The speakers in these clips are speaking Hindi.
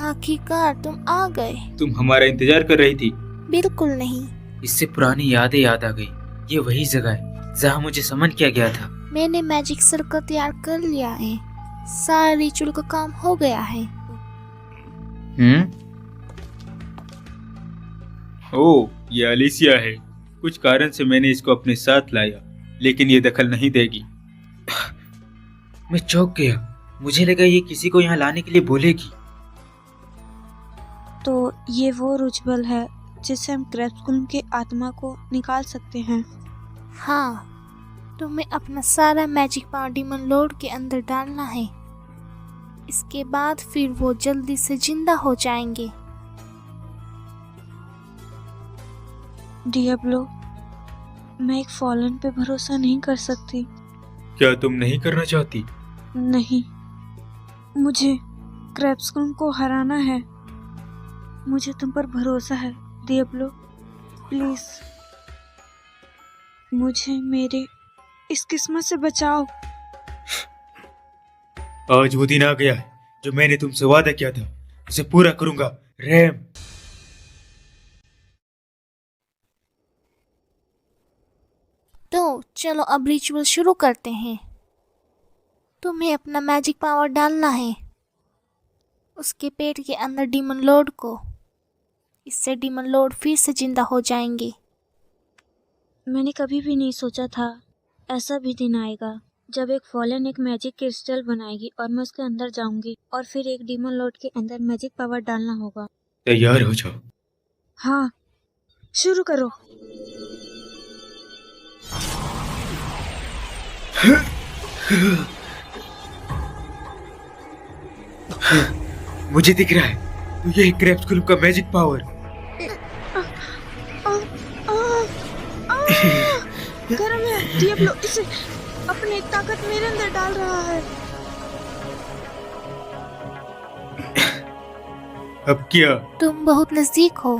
आखिरकार तुम आ गए। तुम हमारा इंतजार कर रही थी? बिल्कुल नहीं। इससे पुरानी यादें याद आ गई। ये वही जगह है जहाँ मुझे समन किया गया था। मैंने मैजिक सर्कल तैयार कर लिया है। सारा रिचुअल का काम हो गया है। ओह, ये अलीसिया है। कुछ कारण से मैंने इसको अपने साथ लाया, लेकिन ये दखल नहीं देगी। मैं चौंक गया। मुझे लगा ये किसी को यहाँ लाने के लिए बोलेगी। तो ये वो रुचबल है जिससे हम क्रैप्सकुल्म के आत्मा को निकाल सकते हैं। हाँ, तुम्हें अपना सारा मैजिक पावर डीमन लॉर्ड के अंदर डालना है। इसके बाद फिर वो जल्दी से जिंदा हो जाएंगे। डियाब्लो, मैं एक फॉलन पे भरोसा नहीं कर सकती। क्या तुम नहीं करना चाहती? नहीं, मुझे क्रैप्सकुल्म को हराना है। मुझे तुम पर भरोसा है डियाब्लो। प्लीज मुझे मेरे इस किस्मत से बचाओ। आज वो दिन आ गया है जो मैंने तुमसे वादा किया था, उसे पूरा करूंगा रैम। तो चलो अब रिचुअल शुरू करते हैं। तुम्हें अपना मैजिक पावर डालना है उसके पेट के अंदर डीमन लॉर्ड को। इससे डीमन लॉर्ड फिर से जिंदा हो जाएंगे। मैंने कभी भी नहीं सोचा था ऐसा भी दिन आएगा जब एक फॉलन एक मैजिक क्रिस्टल बनाएगी और मैं उसके अंदर जाऊंगी और फिर एक डीमन लॉर्ड के अंदर मैजिक पावर डालना होगा। तैयार हो जाओ। हाँ, शुरू करो। मुझे दिख रहा है, तो ये क्रैप्सकुल्म का मैजिक पावर। गरम है। डियाब्लो इसे अपनी ताकत मेरे अंदर डाल रहा है। अब क्या? तुम बहुत नजदीक हो।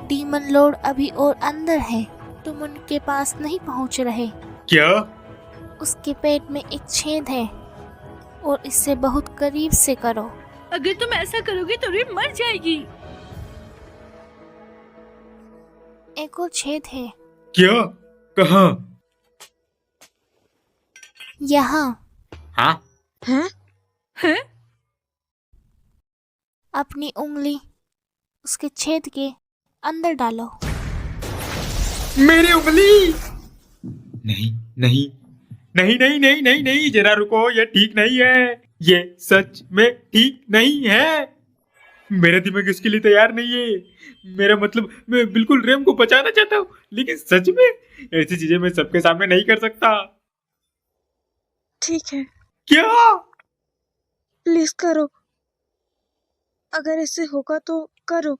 डीमन लॉर्ड अभी और अंदर है। तुम उनके पास नहीं पहुंच रहे। क्या? उसके पेट में एक छेद है और इससे बहुत करीब से करो। अगर तुम ऐसा करोगे तो रिम मर जाएगी। एक और छेद है। क्या? कहाँ? यहाँ। हाँ? हैं? हैं? अपनी उंगली उसके छेद के अंदर डालो। मेरी उंगली? नहीं नहीं नहीं नहीं नहीं नहीं नहीं, जरा रुको, ये ठीक नहीं है। ये सच में ठीक नहीं है। मेरा दिमाग इसके लिए तैयार नहीं है। मेरा मतलब, मैं बिल्कुल रेम को बचाना चाहता हूँ, लेकिन सच में ऐसी चीजें मैं सबके सामने नहीं कर सकता। ठीक है, क्या? प्लीज करो। अगर ऐसे होगा तो करो।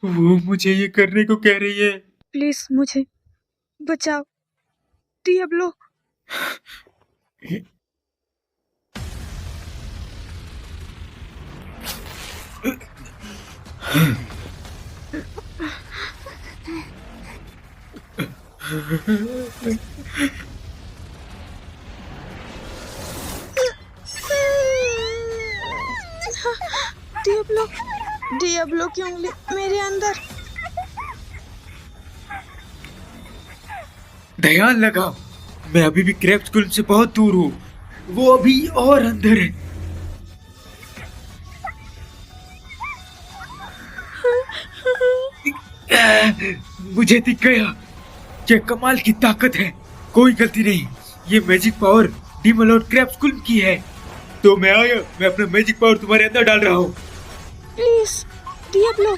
वो मुझे ये करने को कह रही है। प्लीज मुझे बचाओ डियाब्लो। डियाब्लो, डियाब्लो की उंगली मेरे अंदर। ध्यान लगाओ, मैं अभी भी क्रैप्सकुल्म से बहुत दूर हूँ। वो अभी और अंदर है। मुझे दिख गया। क्या कमाल की ताकत है। कोई गलती नहीं, ये मैजिक पावर डीमन लॉर्ड क्रैप्सकुल्म की है। तो मैं आया, मैं अपना मैजिक पावर तुम्हारे अंदर डाल रहा हूँ। Please Diablo.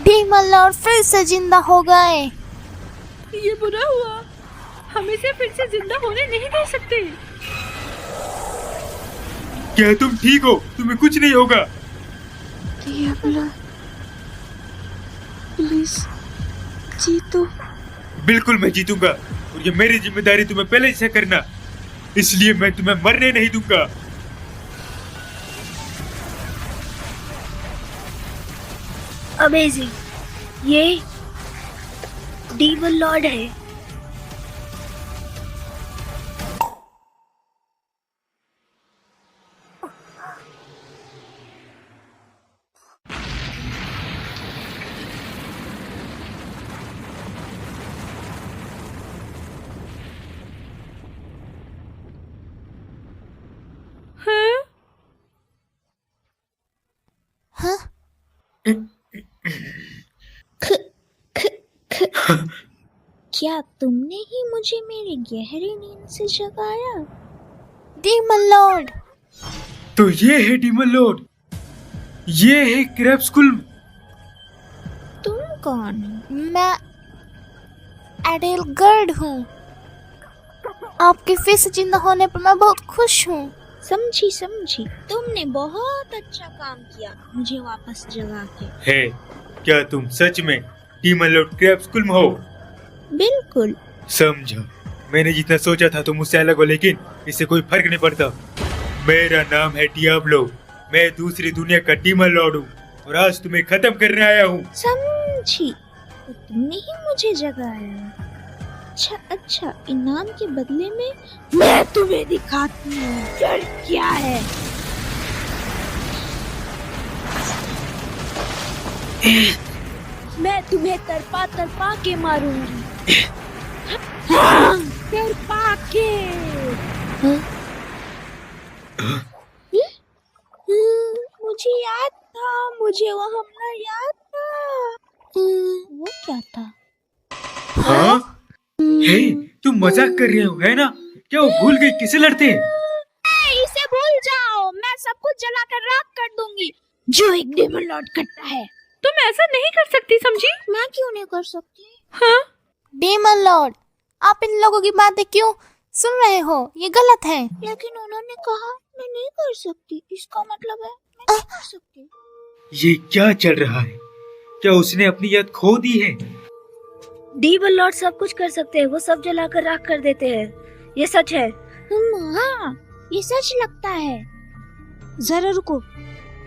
डीमन लॉर्ड फिर से जिंदा हो गए। ये बुरा हुआ। हम इसे फिर से जिंदा होने नहीं दे सकते। क्या तुम ठीक हो? तुम्हें कुछ नहीं होगा? डियाब्लो, प्लीज जीतो। बिल्कुल मैं जीतूंगा, और ये मेरी जिम्मेदारी तुम्हें पहले से करना, इसलिए मैं तुम्हें मरने नहीं दूंगा। अमेजिंग, ये डीमन लॉर्ड है। हाँ? हाँ? क्या तुमने ही मुझे मेरी गहरी नींद से जगाया? Demon Lord. तो ये है डीमन लॉर्ड, ये है क्रैप्सकुल। तुम कौन हो? मैं एडेल गर्ड हूँ। आपके फिर से जिंदा होने पर मैं बहुत खुश हूँ। समझी समझी, तुमने बहुत अच्छा काम किया मुझे वापस जगा के। है, क्या तुम सच में डीमन लॉर्ड क्रैप्सकुल में हो? बिल्कुल। समझा, मैंने जितना सोचा था तुम मुझसे अलग हो, लेकिन इससे कोई फर्क नहीं पड़ता। मेरा नाम है डियाब्लो, मैं दूसरी दुनिया का डीमन लॉर्ड हूँ, और आज तुम्हें खत्म करने आया हूँ। समझी, तो तुमने ही मुझे जगाया। अच्छा अच्छा, इनाम के बदले में मैं तुम्हें दिखाती हूँ डर क्या है। मैं तुम्हें तरपा तरपा के मारूंगी। तरपा के। मुझे याद था, मुझे वो हमला याद था। वो क्या था? हाँ? हे, तुम मजाक कर रहे हो है ना? क्या वो भूल गई किसे लड़ते हैं? इसे भूल जाओ, मैं सब कुछ जलाकर राख कर दूंगी जो एक डेमन लॉर्ड करता है। तुम ऐसा नहीं कर सकती, समझी? मैं क्यों नहीं कर सकती? हाँ? डीमन लॉर्ड, आप इन लोगों की बातें क्यों सुन रहे हो? ये गलत है। लेकिन उन्होंने कहा मैं नहीं कर सकती, इसका मतलब है मैं नहीं कर सकती। ये क्या चल रहा है? क्या उसने अपनी याद खो दी है? डीमन लॉर्ड सब कुछ कर सकते हैं, वो सब जलाकर राख कर देते हैं। ये सच है। हाँ, ये सच लगता है। जरा रुको,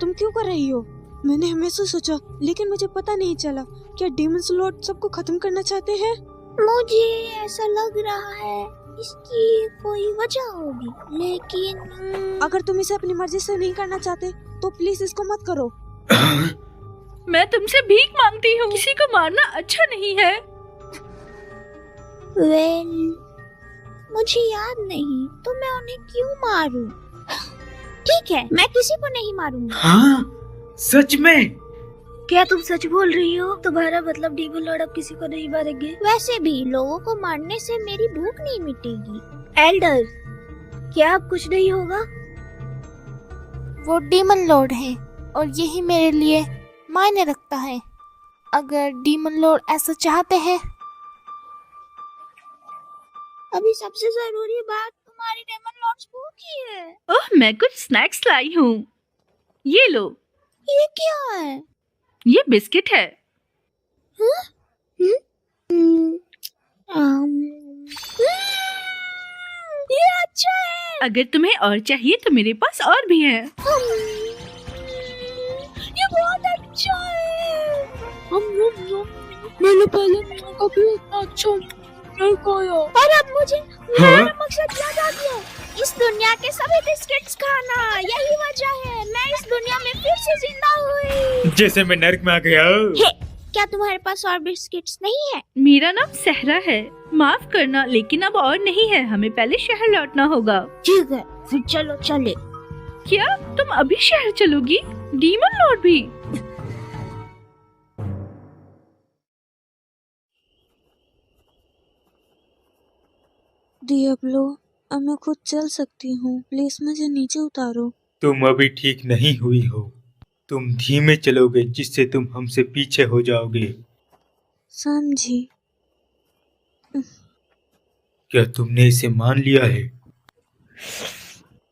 तुम क्यों कर रही हो? मैंने हमेशा सोचा, लेकिन मुझे पता नहीं चला। क्या डीमन लॉर्ड सबको खत्म करना चाहते हैं? मुझे ऐसा लग रहा है इसकी कोई वजह होगी, लेकिन अगर तुम इसे अपनी मर्जी से नहीं करना चाहते तो प्लीज इसको मत करो। मैं तुमसे भीख मांगती हूँ, किसी को मारना अच्छा नहीं है। वेल, मुझे याद नहीं तो मैं उन्हें क्यों मारूं? ठीक है, मैं किसी को नहीं मारूंगी। हाँ, सच में? क्या तुम सच बोल रही हो? तुम्हारा मतलब डीमन लॉर्ड अब किसी को नहीं मारेंगे? वैसे भी लोगों को मारने से मेरी भूख नहीं मिटेगी। एल्डर, क्या अब कुछ नहीं होगा? वो डीमन लॉर्ड है और यही मेरे लिए मायने रखता है। अगर डीमन लॉर्ड ऐसा चाहते हैं। अभी सबसे जरूरी बात, तुम्हारी डेमन लॉर्ड्स भूखी है। ओह, मैं कुछ स्नैक्स लाई हूँ। ये लो। ये क्या है? ये बिस्किट है। ये अच्छा है। अगर तुम्हें और चाहिए तो मेरे पास और भी है। ये बहुत अच्छा है। मैंने पहले कभी इतना अच्छा नहीं खाया। और अब मुझे मेरा मकसद याद आ गया। इस दुनिया के सभी बिस्किट्स खाना, यही वजह है मैं इस दुनिया में फिर से जिंदा हुई। जैसे मैं नर्क में आ गया। हे, क्या तुम्हारे पास और बिस्किट्स नहीं है? मेरा नाम सहरा है। माफ करना, लेकिन अब और नहीं है। हमें पहले शहर लौटना होगा। ठीक है, फिर चलो चले। क्या तुम अभी शहर चलोगी? डीमन लॉर्ड भी? डियाब्लो, अब मैं खुद चल सकती हूँ, प्लीज मुझे नीचे उतारो। तुम अभी ठीक नहीं हुई हो। तुम धीमे चलोगे, जिससे तुम हमसे पीछे हो जाओगे। समझी। क्या तुमने इसे मान लिया है?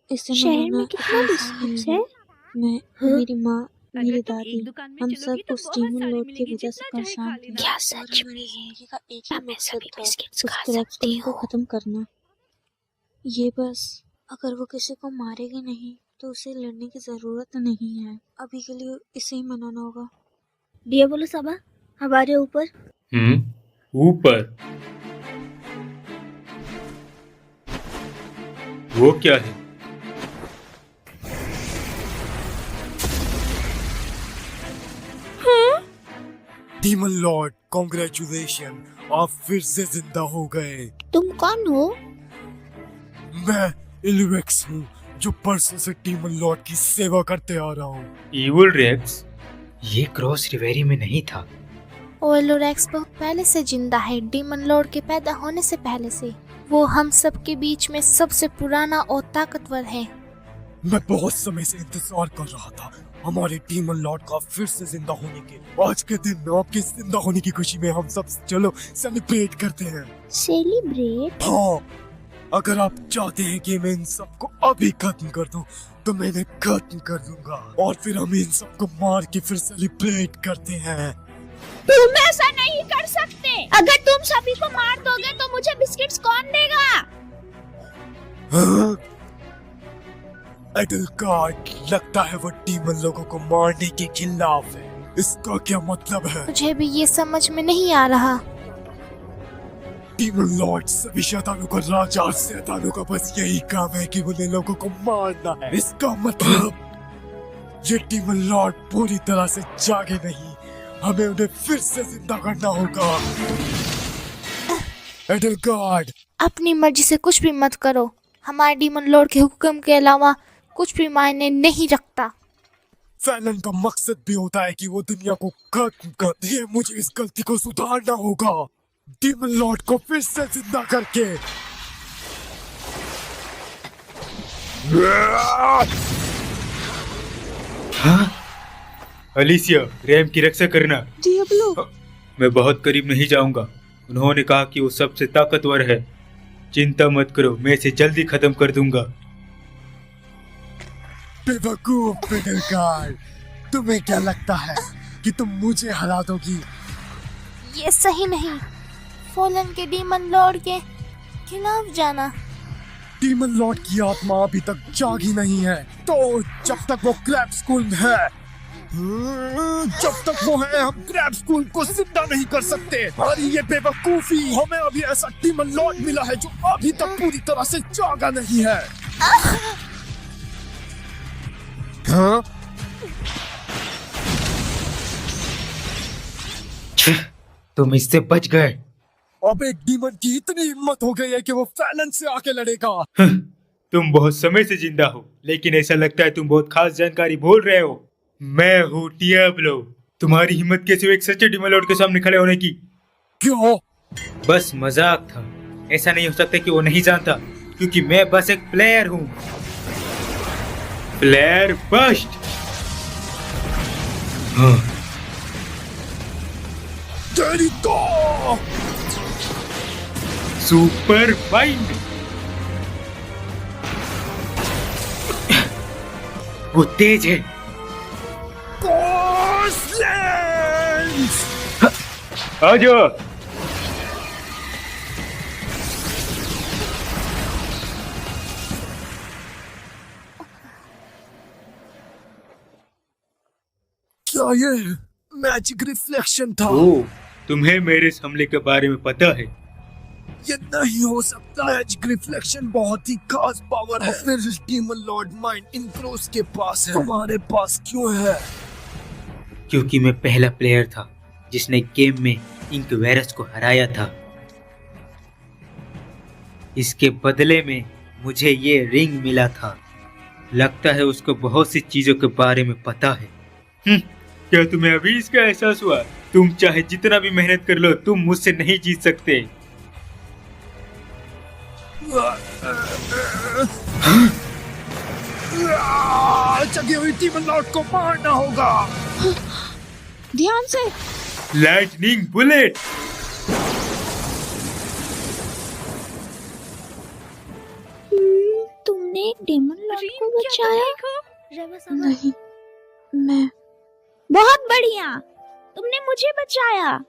इसे शहर मनाना में कितना इतना आसान डिस्टेंस नहीं है? मैं, मेरी माँ, अगर मेरी तुम दादी, एक दुकान में हम चलोगी सब तो उस बहुत डीमन सारी लॉर्ड की मिलेगी, वजह से जितना चाहे परेशान खा थे। लेना। क्या और सच हमारी में? जिंदगी का एक ही क्या मैं मकसद सभी था, बिस्किट्स उस खा क्रैक सकती स्कूल को हूँ? खत्म करना। ये बस, अगर वो किसी को मारेगी नहीं तो उसे लड़ने की जरूरत नहीं है। अभी के लिए इसे ही मनाना होगा। दिया बोलो सबा, हमारे ऊपर। ऊपर? वो क्या है? डीमन लॉर्ड, कॉन्ग्रेचुलेशन, आप फिर से जिंदा हो गए। तुम कौन हो? मैं इलवेक्स हूँ, जो परसों से डीमन लॉर्ड की सेवा करते आ रहा हूँ। Evil Rex? ये क्रॉस रिवेरी में नहीं था। ओएलोरेक्स बहुत पहले से जिंदा है, डीमन लॉर्ड के पैदा होने से पहले से। वो हम सब के बीच में सबसे पुराना और ताकतवर है। मैं बहुत समय से इंतजार कर रहा था हमारे डीमन लॉर्ड का फिर से जिंदा होने के। आज के दिन आपके जिंदा होने की खुशी में हम सब चलो सेलिब्रेट करते हैं। सेलिब्रेट? हाँ, अगर आप चाहते हैं कि मैं इन सबको अभी खत्म कर दूं, तो मैं इन्हें खत्म कर दूंगा और फिर हम इन सबको मार के फिर सेलिब्रेट करते हैं। तुम ऐसा नहीं कर सकते। अगर तुम सभी को मार दोगे तो मुझे बिस्किट्स कौन देगा? हाँ? एडलगार्ड, लगता है वो डीमन लोगों को मारने के खिलाफ है। इसका क्या मतलब है? मुझे भी ये समझ में नहीं आ रहा। डीमन लॉर्ड सभी शैतानों का राजा और शैतानों का बस यही काम है कि उन्हें लोगों को मारना है। इसका मतलब ये डीमन लॉर्ड पूरी तरह से जागे नहीं, हमें उन्हें फिर से जिंदा करना होगा। एडलगार्ड, अपनी मर्जी से कुछ भी मत करो, हमारे डीमन लॉर्ड के हुक्म के अलावा कुछ भी मायने नहीं रखता। फैलन का मकसद भी होता है कि वो दुनिया को खत्म कर दे। मुझे इस गलती को सुधारना होगा, डीमन लॉर्ड को फिर से जिंदा करके। हाँ? अलिसिया, रैम की रक्षा करना। डियाब्लो, मैं बहुत करीब नहीं जाऊंगा। उन्होंने कहा कि वो सबसे ताकतवर है। चिंता मत करो, मैं इसे जल्दी खत्म कर दूंगा। बेवकूफ एडलगार्ड, तुम्हें क्या लगता है कि तुम मुझे हरा दोगी? ये सही नहीं, फॉलन के डीमन लॉर्ड के खिलाफ जाना। डीमन लॉर्ड की आत्मा अभी तक जागी नहीं है, तो जब तक वो क्रैप स्कूल में है, जब तक वो है, हम क्रैप स्कूल को जिंदा नहीं कर सकते। और ये बेवकूफी, हमें अभी ऐसा डीमन लॉर्ड मिला है जो अभी तक पूरी तरह से जागा नहीं है। हाँ? तुम इससे बच गए। अब एक डीमन की इतनी हिम्मत हो गई है कि वो फैलन से आके लड़ेगा। तुम बहुत समय से जिंदा हो, लेकिन ऐसा लगता है तुम बहुत खास जानकारी भूल रहे हो। मैं हूँ डियाब्लो। तुम्हारी हिम्मत कैसे हुई एक सच्चे डीमन लॉर्ड के सामने खड़े होने की? क्यों? बस मजाक था। ऐसा नहीं हो सकता कि वो नहीं जानता, क्योंकि मैं बस एक प्लेयर हूँ। Player bust. हाँ। तेरी तो सुपर बाइंड। वो तेज है। आ जाओ। क्या ये मैजिक रिफ्लेक्शन था? ओ, तुम्हें मेरे इस हमले के बारे में पता है? ये नहीं हो सकता। मैजिक रिफ्लेक्शन बहुत ही खास पावर है। फिर डीमन लॉर्ड माइंड इनक्रोस के पास है, हमारे पास क्यों है? क्योंकि मैं पहला प्लेयर था जिसने गेम में इंक वायरस को हराया था। इसके बदले में मुझे ये रिंग मिला था। लगता है उसको बहुत सी चीजों के बारे में पता है। क्या तुम्हें अभी इसका एहसास हुआ? तुम चाहे जितना भी मेहनत कर लो, तुम मुझसे नहीं जीत सकते। जगी हुई डीमन लॉर्ड को मारना होगा। ध्यान से। Lightning bullet. डेमन लॉर्ड रीम, को क्या तुम बचाया? ठीक हो? नहीं, मैं बहुत बढ़िया, तुमने मुझे बचाया।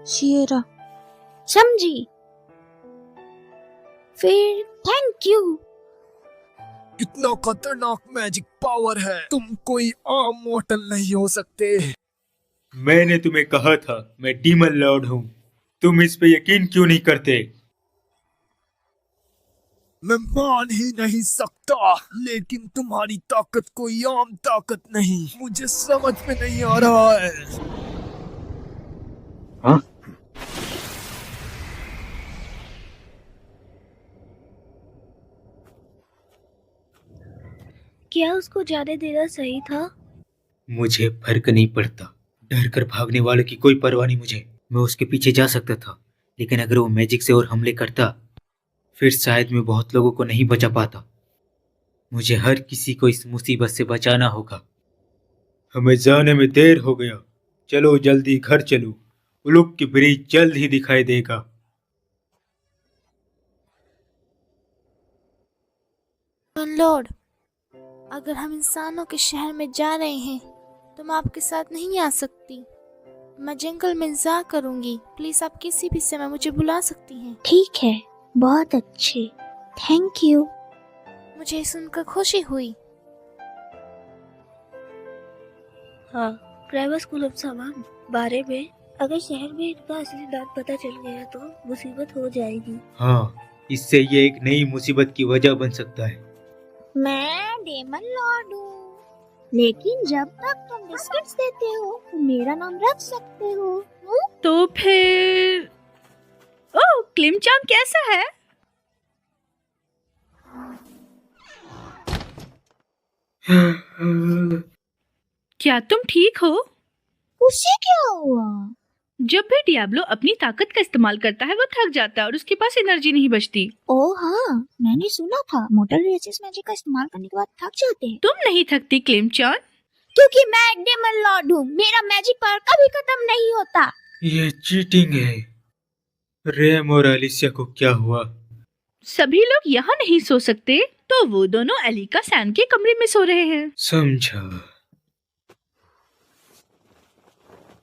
शियरा समझी? फिर थैंक यू। इतना खतरनाक मैजिक पावर है, तुम कोई आम मॉर्टल नहीं हो सकते। मैंने तुम्हें कहा था मैं डीमन लॉर्ड हूँ, तुम इस पे यकीन क्यों नहीं करते? मैं मान ही नहीं सकता, लेकिन तुम्हारी ताकत कोई आम ताकत नहीं, मुझे समझ में नहीं आ रहा है। हाँ? क्या उसको जाने देना सही था? मुझे फर्क नहीं पड़ता, डर कर भागने वालों की कोई परवाह नहीं मुझे। मैं उसके पीछे जा सकता था, लेकिन अगर वो मैजिक से और हमले करता फिर शायद मैं बहुत लोगों को नहीं बचा पाता। मुझे हर किसी को इस मुसीबत से बचाना होगा। हमें जाने में देर हो गया, चलो जल्दी घर चलो, उलुक की ब्रिज जल्द ही दिखाई देगा। लॉर्ड, अगर हम इंसानों के शहर में जा रहे हैं तो मैं आपके साथ नहीं आ सकती। मैं जंगल में इंतजार करूंगी, प्लीज आप किसी भी समय मुझे बुला सकती हैं। ठीक है, बहुत अच्छे, थैंक यू। मुझे सुनकर खुशी हुई। हाँ, क्रैबस कुलम सामान बारे में अगर शहर में इनका असली नाम पता चल गया तो मुसीबत हो जाएगी। हाँ, इससे ये एक नई मुसीबत की वजह बन सकता है। मैं डेमन लॉर्ड हूँ, लेकिन जब तक तुम बिस्किट्स देते हो तो मेरा नाम रख सकते हो। तो फिर ओह, क्लिमचान कैसा है? क्या तुम ठीक हो? उससे क्या हुआ? जब भी डियाब्लो अपनी ताकत का इस्तेमाल करता है वो थक जाता है और उसके पास एनर्जी नहीं बचती। ओह हाँ, मैंने सुना था मोटर रेसिस मैजिक का इस्तेमाल करने के बाद थक जाते हैं। तुम नहीं थकती क्लिमचान? क्योंकि मैं एक डेमन लॉर्ड हूँ, मेरा मैजिक पावर कभी खत्म नहीं होता। ये चीटिंग है। रैम और एलिसिया को क्या हुआ? सभी लोग यहाँ नहीं सो सकते तो वो दोनों एलिका सैन के कमरे में सो रहे हैं। समझा।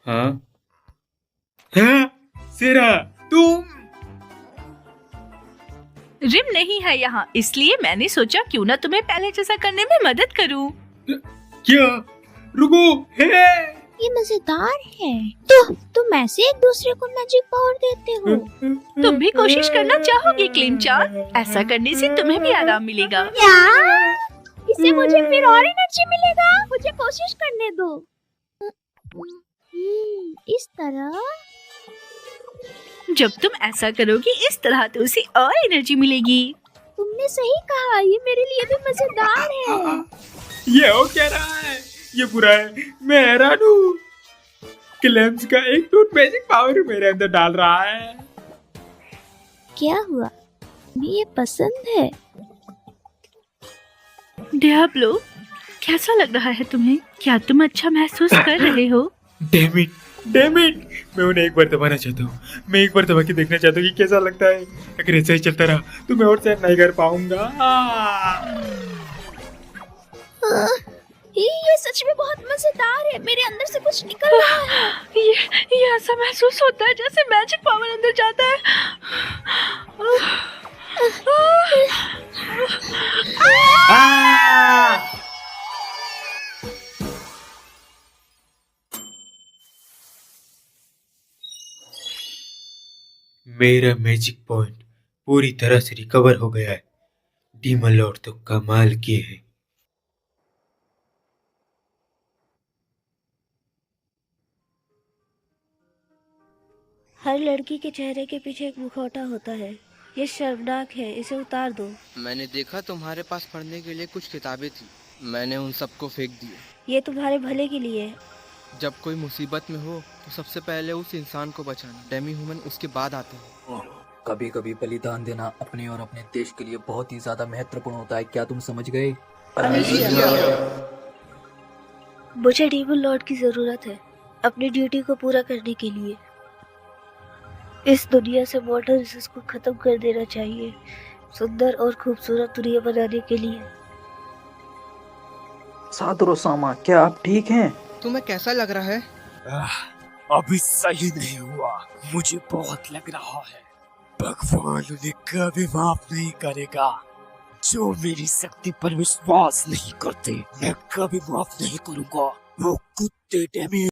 हाँ? हाँ? सिरा, तुम? रिम नहीं है यहाँ, इसलिए मैंने सोचा क्यों ना तुम्हें पहले जैसा करने में मदद करूँ। क्या? रुको, है? ये मजेदार है। तो तुम ऐसे एक दूसरे को मैजिक पावर देते हो? तुम भी कोशिश करना चाहोगे क्लिमचान? ऐसा करने से तुम्हें भी आराम मिलेगा। क्या? इससे मुझे फिर और एनर्जी मिलेगा? मुझे कोशिश करने दो। इस तरह? जब तुम ऐसा करोगी इस तरह तो उसे और एनर्जी मिलेगी। तुमने सही कहा, ये मेरे लिए भी मजेदार है। ये हो क्या रहा है? ये बुरा है, मैं हैरान हूँ। क्लेम्स का एक टूट मैजिक पावर मेरे अंदर डाल रहा है। क्या हुआ? तुम्हें ये पसंद है? डियाब्लो, कैसा लग रहा है तुम्हें? क्या तुम अच्छा महसूस कर रहे हो? डैम इट, मैं उन्हें एक बार दबाना चाहता हूँ। मैं एक बार दबा के देखना चाहता हूँ कि कैसा लगता है। अगर ऐसा ही चलता रहा तो मैं और सहन नहीं कर पाऊंगा। ये सच में बहुत मजेदार है। मेरे अंदर से कुछ निकल रहा है। ये ऐसा महसूस होता है जैसे मैजिक पावर अंदर जाता है। मेरा मैजिक पॉइंट पूरी तरह से रिकवर हो गया है। डीमन लॉर्ड तो कमाल किए हैं। हर लड़की के चेहरे के पीछे एक मुखौटा होता है। ये शर्मनाक है, इसे उतार दो। मैंने देखा तुम्हारे पास पढ़ने के लिए कुछ किताबें थी, मैंने उन सबको फेंक दिए। ये तुम्हारे भले के लिए है। जब कोई मुसीबत में हो तो सबसे पहले उस इंसान को बचाना, डेमी ह्यूमन उसके बाद आते हैं। कभी कभी बलिदान देना अपने और अपने देश के लिए बहुत ही ज्यादा महत्वपूर्ण होता है, क्या तुम समझ गए? मुझे डीमन लॉर्ड की जरूरत है अपनी ड्यूटी को पूरा करने के लिए। इस दुनिया से वाटर रिसोर्स को खत्म कर देना चाहिए, सुंदर और खूबसूरत दुनिया बनाने के लिए। सातोरू सामा, क्या आप ठीक हैं? तुम्हें कैसा लग रहा है? अभी सही नहीं हुआ, मुझे बहुत लग रहा है। भगवान उन्हें कभी माफ नहीं करेगा। जो मेरी शक्ति पर विश्वास नहीं करते, मैं कभी माफ नहीं करूंगा। वो कुत्ते डेमी